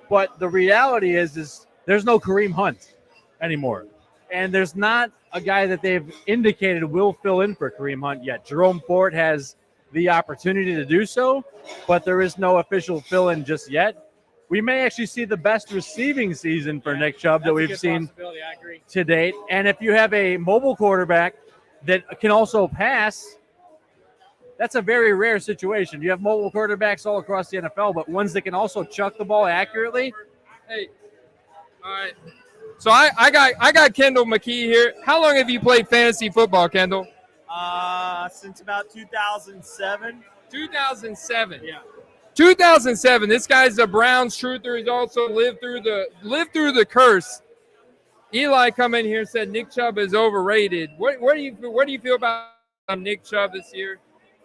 S3: But the reality is there's no Kareem Hunt anymore, and there's not a guy that they've indicated will fill in for Kareem Hunt yet. Jerome Ford has the opportunity to do so, but there is no official fill-in just yet. We may actually see the best receiving season for Nick Chubb that we've seen
S7: I agree.
S3: to date. And if you have a mobile quarterback that can also pass, that's a very rare situation. You have mobile quarterbacks all across the NFL, but ones that can also chuck the ball accurately.
S1: Hey, all right. So I got Kendall McKee here. How long have you played fantasy football, Kendall?
S8: Since about 2007.
S1: 2007.
S8: Yeah.
S1: 2007. This guy's the Browns truther. He's also lived through the curse. Eli come in here and said Nick Chubb is overrated. What do you feel about Nick Chubb this year?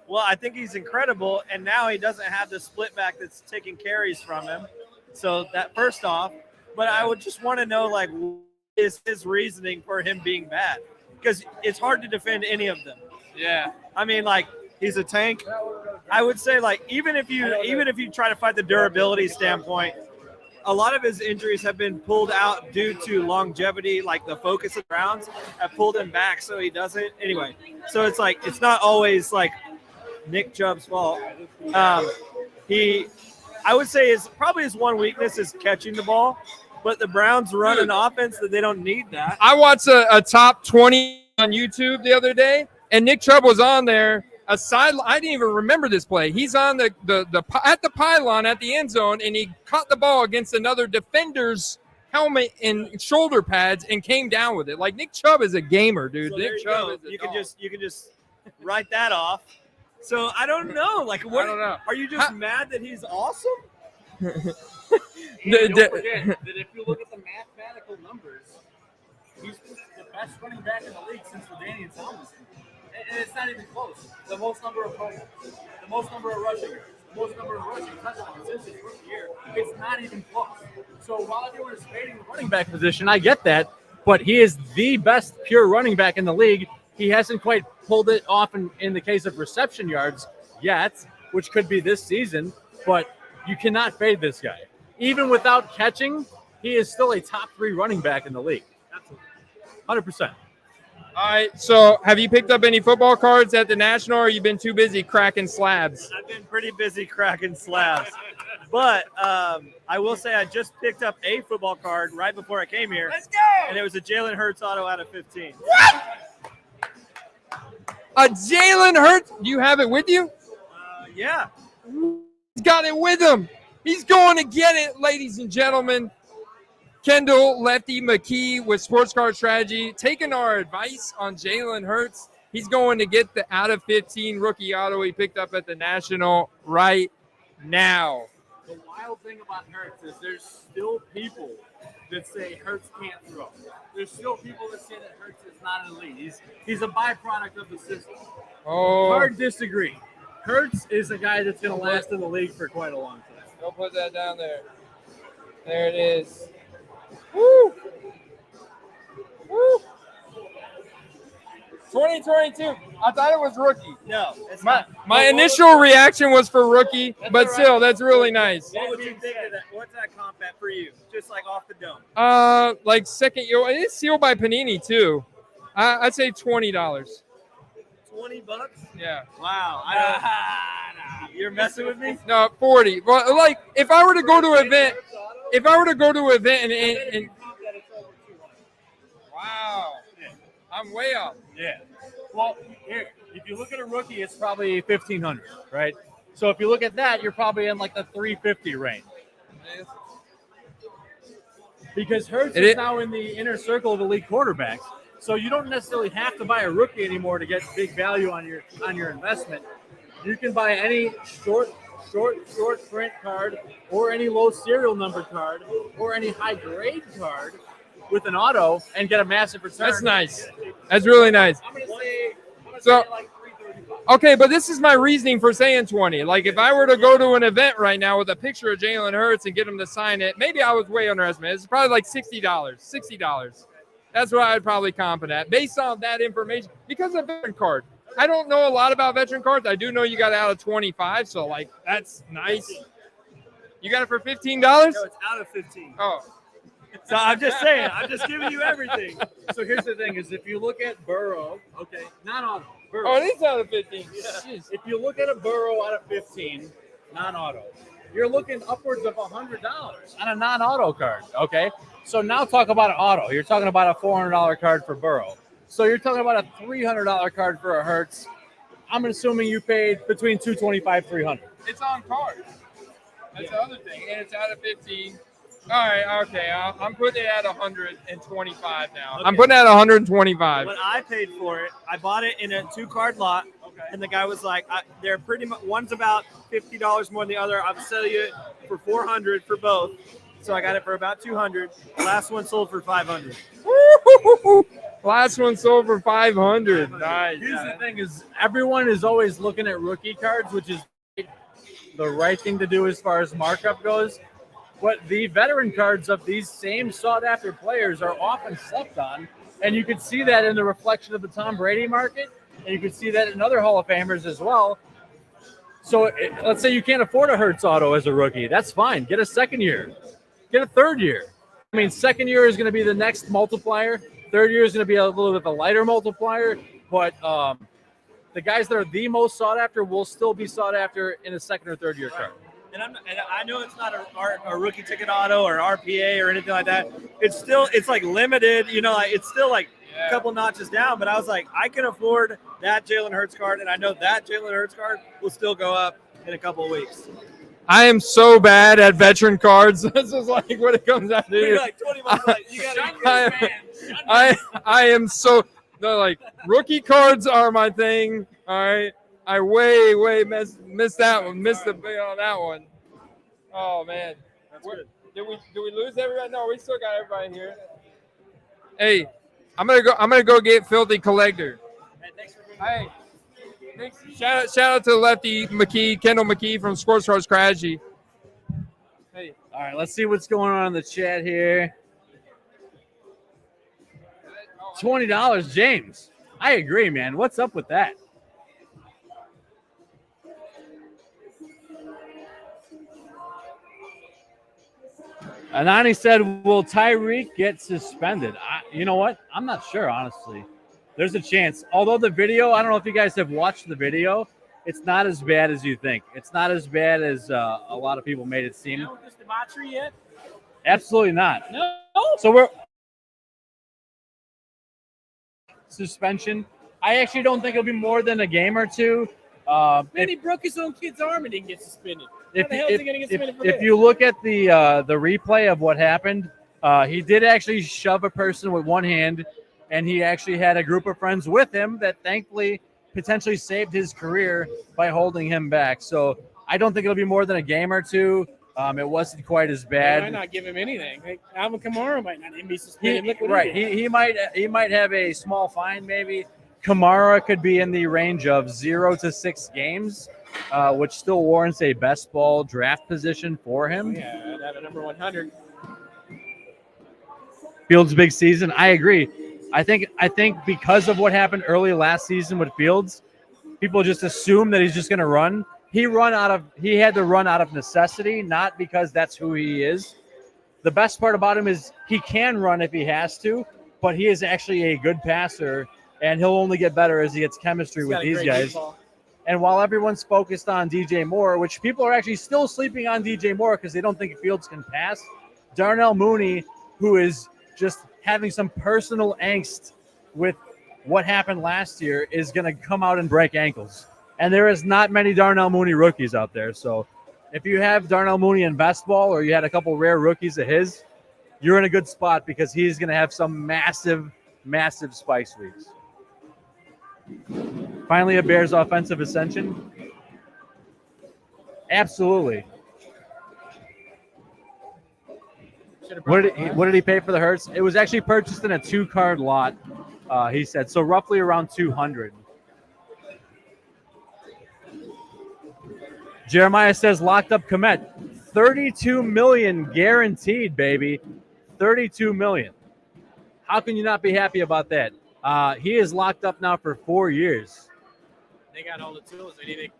S8: Well, I think he's incredible, and now he doesn't have the split back that's taking carries from him. So that first off, but I would just want to know, like, what is his reasoning for him being bad? Because it's hard to defend any of them.
S1: Yeah.
S8: I mean, like, he's a tank. I would say, like, even if you try to fight the durability standpoint, a lot of his injuries have been pulled out due to longevity, like the focus of the Browns have pulled him back so he doesn't. Anyway, so it's like it's not always like Nick Chubb's fault. I would say his one weakness is catching the ball, but the Browns run an offense that they don't need that.
S1: I watched a top 20 on YouTube the other day, and Nick Chubb was on there. I didn't even remember this play. He's on the at the pylon at the end zone, and he caught the ball against another defender's helmet and shoulder pads and came down with it. Like, Nick Chubb is a gamer, dude.
S8: So
S1: Nick
S8: there you
S1: Chubb
S8: go.
S1: is a
S8: You
S1: dog.
S8: can just write that off. So I don't know. Like, what?
S1: I don't know.
S8: Are you just mad that he's awesome?
S3: And don't forget that if you look at the mathematical numbers, he's the best running back in the league since Radeon Thomas. And it's not even close. The most number of rushing, the most number of rushing yards, the most number of rushing touchdowns since his rookie year. It's not even close. So while everyone is fading the running back position, I get that, but he is the best pure running back in the league. He hasn't quite pulled it off in the case of reception yards yet, which could be this season, but you cannot fade this guy. Even without catching, he is still a top 3 running back in the league. Absolutely. 100%.
S1: All right, so have you picked up any football cards at the National, or you been too busy cracking slabs?
S8: I've been pretty busy cracking slabs. But I will say I just picked up a football card right before I came here.
S6: Let's go.
S8: And it was a Jalen Hurts auto out of 15.
S1: A Jalen Hurts? Do you have it with you?
S8: Yeah.
S1: He's got it with him. He's going to get it, ladies and gentlemen. Kendall Lefty McKee with Sports Card Strategy, taking our advice on Jalen Hurts. He's going to get the out of 15 rookie auto he picked up at the National right now.
S3: The wild thing about Hurts is there's still people that say Hurts can't throw. There's still people that say that Hurts is not an elite. He's a byproduct of the system.
S1: Oh,
S3: Hard disagree. Hurts is a guy that's going to last in the league for quite a long time.
S1: don't put that down there. There it is. Woo! Woo! 2022. I thought it was rookie.
S8: No, it's
S1: My
S8: not.
S1: initial reaction was for rookie, but still, that's really nice.
S8: What would you think of that? What's that comp at for you? Just like off the dome.
S1: Like second year, it's sealed by Panini too. I'd say $20.
S8: $20?
S1: Yeah.
S8: Wow. You're messing with me?
S1: No, 40. Well, like if I were to go to an event, and wow, I'm way up.
S3: Yeah. Well, here, if you look at a rookie, it's probably 1,500, right? So if you look at that, you're probably in like the 350 range. Because Hurts is now in the inner circle of elite quarterbacks. So you don't necessarily have to buy a rookie anymore to get big value on your investment. You can buy any short print card or any low serial number card or any high grade card with an auto and get a massive return.
S1: That's nice. That's really nice.
S3: I'm gonna say like 335.
S1: Okay, but this is my reasoning for saying 20. Like, if I were to go to an event right now with a picture of Jalen Hurts and get him to sign it, maybe I was way underestimated. It's probably like $60. $60. That's what I'd probably comp it at based on that information. Because of veteran card. I don't know a lot about veteran cards. I do know you got it out of 25, so, like, that's nice. You got it for $15?
S8: No, it's out of 15.
S1: Oh.
S8: So I'm just saying. I'm just giving you everything.
S3: So here's the thing: is if you look at Burrow, okay, non-auto. Burrow.
S1: Oh, it is out of 15.
S3: Yeah. If you look at a Burrow out of 15, non-auto, you're looking upwards of $100 on a non-auto card. Okay, so now talk about an auto. You're talking about a $400 card for Burrow. So you're talking about a $300 card for a Hurts. I'm assuming you paid between $225, $300.
S1: It's on card. That's the other thing, and it's out of 15. All right, okay. I'm putting it at 125 now.
S8: Okay.
S1: I'm putting it at 125.
S8: When I paid for it, I bought it in a 2-card lot, and the guy was like, "They're pretty much one's about $50 more than the other. I'll sell you it for $400 for both." So I got it for about $200. The last one sold for $500.
S1: Last one sold for $500. Nice.
S3: Here's the thing: is everyone is always looking at rookie cards, which is the right thing to do as far as markup goes. But the veteran cards of these same sought-after players are often slept on, and you can see that in the reflection of the Tom Brady market, and you can see that in other Hall of Famers as well. So let's say you can't afford a Hurts auto as a rookie. That's fine. Get a second year. Get a third year. I mean, second year is going to be the next multiplier. Third year is going to be a little bit of a lighter multiplier, but the guys that are the most sought-after will still be sought after in a second or third year card.
S8: And I know it's not a rookie ticket auto or RPA or anything like that. It's like limited, you know, like it's still like a couple notches down, but I was like, I can afford that Jalen Hurts card, and I know that Jalen Hurts card will still go up in a couple of weeks.
S1: I am so bad at veteran cards. This is like what it comes out to.
S8: You're like 20 months late. You gotta
S1: I am so like rookie cards are my thing. All right, I way missed that one. Missed the big on that one. Oh man, did we lose everybody? No, we still got everybody here. Hey, I'm gonna go get Filthy Collector. Hey, thanks. Shout out to Lefty McKee, Kendall McKee from Sports Card Strategy. Hey,
S3: All right, let's see what's going on in the chat here. $20, James. I agree, man. What's up with that? Anani said, will Tyreek get suspended? You know what? I'm not sure, honestly. There's a chance. Although the video, I don't know if you guys have watched the video, it's not as bad as you think. It's not as bad as a lot of people made it seem.
S7: You know this debauchery yet?
S3: Absolutely not.
S7: No.
S3: So we're suspension. I actually don't think it'll be more than a game or two.
S7: Man, he broke his own kid's arm and didn't get suspended. How the hell is he going to get suspended for
S3: if
S7: this?
S3: you look at the replay of what happened, he did actually shove a person with one hand, and he actually had a group of friends with him that thankfully potentially saved his career by holding him back. So I don't think it'll be more than a game or two. It wasn't quite as
S7: They
S3: bad.
S7: might not give him anything. Like, Alvin Kamara might not even be suspended. Look what he did.
S3: He might have a small fine maybe. Kamara could be in the range of 0 to 6 games, which still warrants a best ball draft position for him.
S7: Yeah, I'd have a number 100.
S3: Fields' big season. I agree. I think because of what happened early last season with Fields, people just assume that he's just going to run. He had to run out of necessity, not because that's who he is. The best part about him is he can run if he has to, but he is actually a good passer, and he'll only get better as he gets chemistry with these guys. And while everyone's focused on DJ Moore, which people are actually still sleeping on DJ Moore because they don't think Fields can pass, Darnell Mooney, who is just having some personal angst with what happened last year, is going to come out and break ankles. And there is not many Darnell Mooney rookies out there. So if you have Darnell Mooney in best ball, or you had a couple rare rookies of his, you're in a good spot because he's going to have some massive spice weeks. Finally, a Bears offensive ascension. Absolutely. What did he pay for the Hurts? It was actually purchased in a 2-card lot, he said. So roughly around 200. Jeremiah says locked up Komet. 32 million guaranteed, baby. 32 million. How can you not be happy about that? He is locked up now for 4 years.
S7: They got all the tools. They need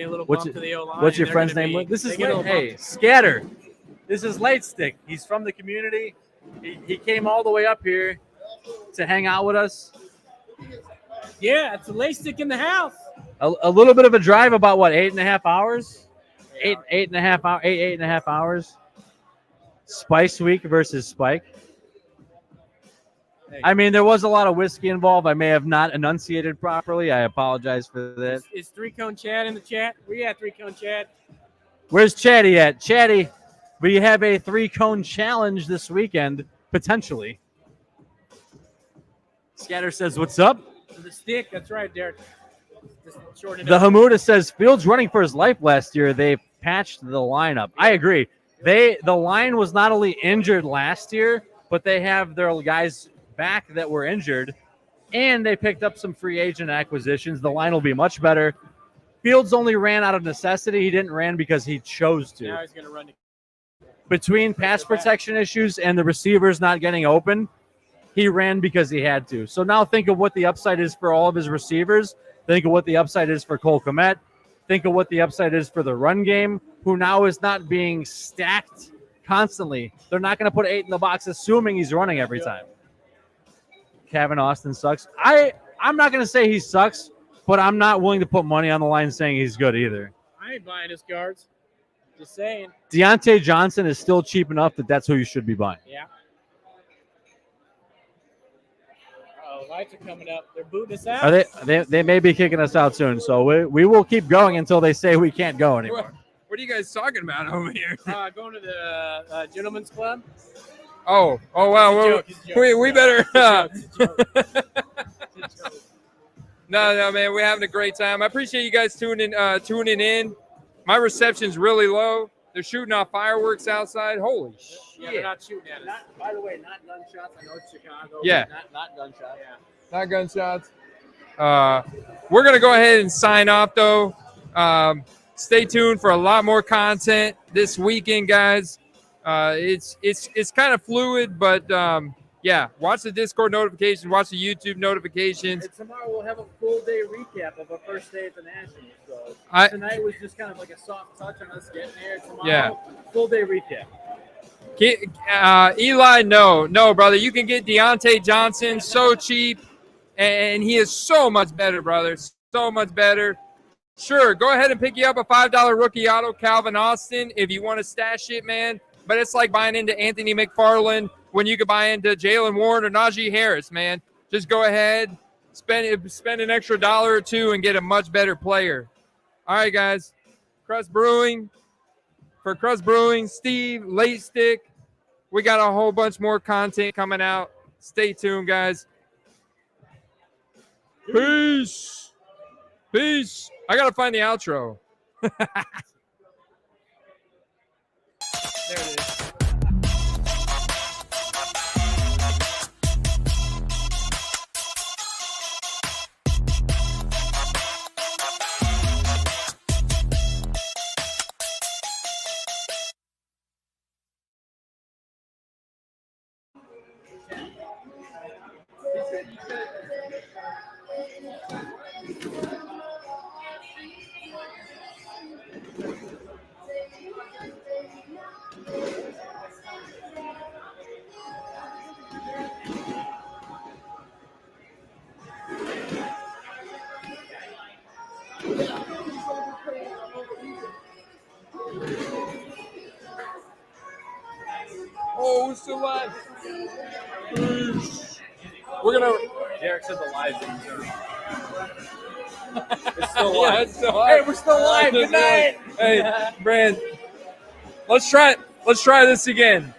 S7: a little bump to the O-line.
S3: What's your friend's name? This is Scatter. This is Light Stick. He's from the community. He came all the way up here to hang out with us.
S7: Yeah, it's a Light Stick in the house.
S3: A little bit of a drive, about what, 8.5 hours? Eight and a half hours. Spice Week versus Spike. I mean, there was a lot of whiskey involved. I may have not enunciated properly. I apologize for that.
S7: Is 3-Cone Chad in the chat? We got 3-Cone Chad.
S3: Where's Chatty at? Chatty, we have a 3-cone challenge this weekend, potentially. Scatter says, what's up?
S7: The stick. That's right, Derek.
S3: The Hamuda says, Fields running for his life last year. They patched the lineup. I agree. The line was not only injured last year, but they have their guys back that were injured, and they picked up some free agent acquisitions. The line will be much better. Fields only ran out of necessity. He didn't run because he chose to.
S7: Now he's going to run.
S3: Between pass protection issues and the receivers not getting open, he ran because he had to. So now think of what the upside is for all of his receivers. Think of what the upside is for Cole Kmet. Think of what the upside is for the run game, who now is not being stacked constantly. They're not going to put 8 in the box, assuming he's running every time. Kevin Austin sucks. I'm not going to say he sucks, but I'm not willing to put money on the line saying he's good either.
S7: I ain't buying his cards. Just saying.
S3: Deontay Johnson is still cheap enough that that's who you should be buying.
S7: Yeah. Lights are coming up. They're booting us out.
S3: Are they may be kicking us out soon, so we will keep going until they say we can't go anymore.
S1: What are you guys talking about over here?
S7: Going to the gentleman's club.
S1: Oh, wow. Well, we better. No, man, we're having a great time. I appreciate you guys tuning in. My reception's really low. They're shooting off fireworks outside. Holy shit!
S7: Yeah, they're not shooting at us.
S3: By the way, not gunshots. I know it's Chicago.
S1: Yeah.
S3: Not gunshots.
S7: Yeah.
S1: Not gunshots. We're gonna go ahead and sign off though. Stay tuned for a lot more content this weekend, guys. It's kind of fluid, but yeah, watch the Discord notifications, watch the YouTube notifications.
S3: And tomorrow we'll have a full day recap of our first day at the Nationals. So tonight was just kind of like a soft touch on us getting there. Tomorrow, full day recap.
S1: Eli, no, brother. You can get Deontay Johnson so cheap, and he is so much better, brother. So much better. Sure, go ahead and pick you up a $5 rookie auto, Calvin Austin, if you want to stash it, man. But it's like buying into Anthony McFarland when you could buy into Jalen Warren or Najee Harris, man. Just go ahead, spend an extra $1 or $2 and get a much better player. All right, guys. Crust Brewing. For Crust Brewing, Steve, Late Stick. We got a whole bunch more content coming out. Stay tuned, guys. Peace. Peace. I got to find the outro. There it is. Oh, we're still live. We're gonna.
S3: Derek said the live thing.
S1: It's still live. Yeah, it's still live.
S3: Hey, we're still live. Good night.
S1: Hey, Brand. Let's try this again.